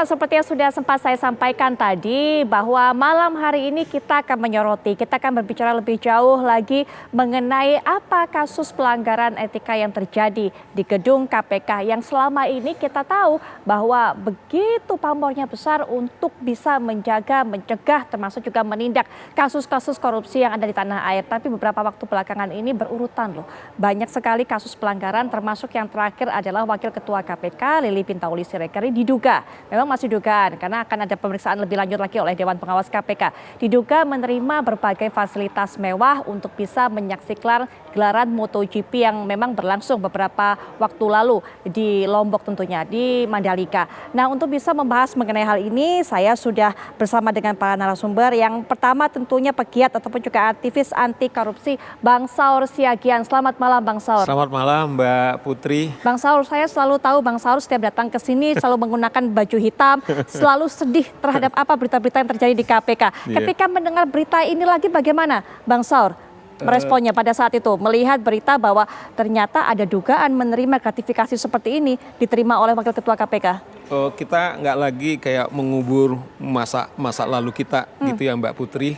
Pemirsa, seperti yang sudah sempat saya sampaikan tadi bahwa malam hari ini kita akan menyoroti, kita akan berbicara lebih jauh lagi mengenai apa kasus pelanggaran etika yang terjadi di gedung KPK yang selama ini kita tahu bahwa begitu pamornya besar untuk bisa menjaga, mencegah termasuk juga menindak kasus-kasus korupsi yang ada di tanah air. Tapi beberapa waktu belakangan ini berurutan loh. Banyak sekali kasus pelanggaran termasuk yang terakhir adalah Wakil Ketua KPK Lili Pintauli Siregar diduga. Memang masih dugaan karena akan ada pemeriksaan lebih lanjut lagi oleh Dewan Pengawas KPK. Diduga menerima berbagai fasilitas mewah untuk bisa menyaksikan gelaran MotoGP yang memang berlangsung beberapa waktu lalu di Lombok tentunya, di Mandalika. Nah, untuk bisa membahas mengenai hal ini, saya sudah bersama dengan para narasumber. Yang pertama tentunya pegiat ataupun juga aktivis anti korupsi Bang Saur Siagian. Selamat malam Bang Saur. Selamat malam Mbak Putri. Bang Saur, saya selalu tahu Bang Saur setiap datang ke sini selalu menggunakan baju hitam, selalu sedih terhadap apa berita-berita yang terjadi di KPK. Ketika mendengar berita ini lagi bagaimana Bang Saur meresponnya pada saat itu? Melihat berita bahwa ternyata ada dugaan menerima gratifikasi seperti ini diterima oleh Wakil Ketua KPK. Kita nggak lagi kayak mengubur masa lalu kita gitu ya Mbak Putri.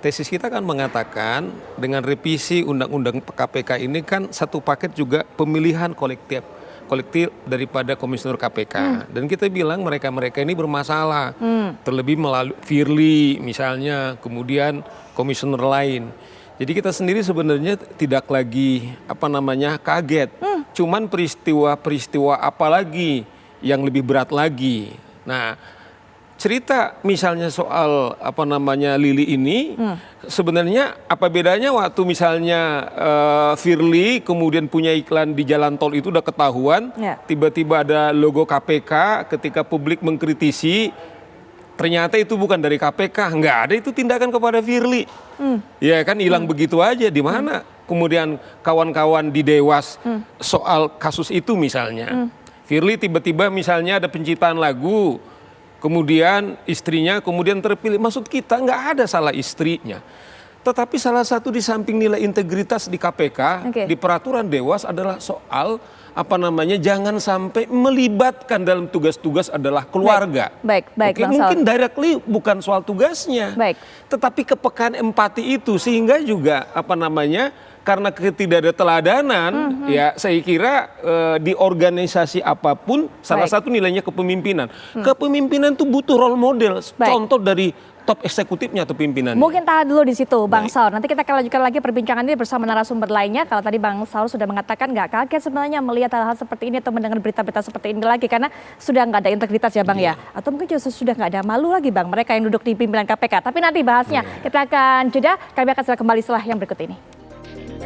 Tesis kita kan mengatakan dengan revisi Undang-Undang KPK ini kan satu paket juga pemilihan kolektif daripada komisioner KPK. Dan kita bilang mereka-mereka ini bermasalah. Terlebih melalui Firly misalnya, kemudian komisioner lain. Jadi kita sendiri sebenarnya tidak lagi kaget. Cuman peristiwa apa lagi yang lebih berat lagi. Nah, cerita misalnya soal Lili ini sebenarnya apa bedanya waktu misalnya Firly kemudian punya iklan di jalan tol itu udah ketahuan, tiba-tiba ada logo KPK, ketika publik mengkritisi ternyata itu bukan dari KPK, nggak ada itu tindakan kepada Firly. Ya kan hilang begitu aja, di mana kemudian kawan-kawan di Dewas soal kasus itu misalnya. Firly tiba-tiba misalnya ada penciptaan lagu, kemudian istrinya kemudian terpilih. Maksud kita nggak ada salah istrinya. Tetapi salah satu di samping nilai integritas di KPK, di peraturan Dewas adalah soal jangan sampai melibatkan dalam tugas-tugas adalah keluarga. Baik, mungkin directly bukan soal tugasnya. Tetapi kepekaan empati itu sehingga juga karena ketidakteladanan, ya saya kira di organisasi apapun salah satu nilainya kepemimpinan. Kepemimpinan itu butuh role model, contoh dari top eksekutifnya atau pimpinannya. Mungkin tahan dulu di situ Bang Saur. Nanti kita akan lanjutkan lagi perbincangan ini bersama narasumber lainnya. Kalau tadi Bang Saur sudah mengatakan nggak kaget sebenarnya melihat hal-hal seperti ini atau mendengar berita-berita seperti ini lagi karena sudah nggak ada integritas ya Bang ya. Atau mungkin juga sudah nggak ada malu lagi Bang mereka yang duduk di pimpinan KPK. Tapi nanti bahasnya kita akan jeda. Kami akan segera kembali setelah yang berikut ini.